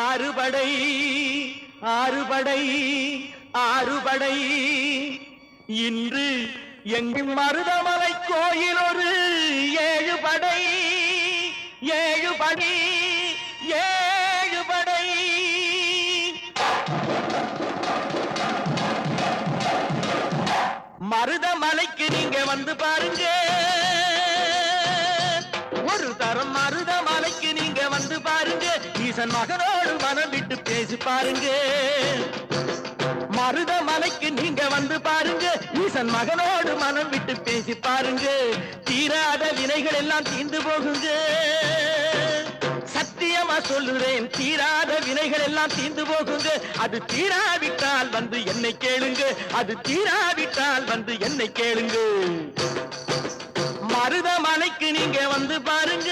ஆறுபடை ஆறுபடை ஆறுபடை இன்று எங்கும் மருதமலை கோயில் ஒரு ஏழுபடை ஏழுபடை ஏழுபடை மருதமலைக்கு நீங்க வந்து பாருங்க ஒரு தரம் மருதமலைக்கு நீங்க வந்து பாருங்க ஈசன் மகனோடு மனம் விட்டு பேசி பாருங்க மருதமலைக்கு நீங்க வந்து பாருங்க ஈசன் மகனோடு மனம் விட்டு பேசி பாருங்க தீராத வினைகள் எல்லாம் தீர்ந்து போகுங்க சத்தியமா சொல்லுறேன் தீராத வினைகள் எல்லாம் தீர்ந்து போகுங்க அது தீராவிட்டால் வந்து என்னை கேளுங்க அது தீராவிட்டால் வந்து என்னை கேளுங்க மருதமலைக்கு நீங்க வந்து பாருங்க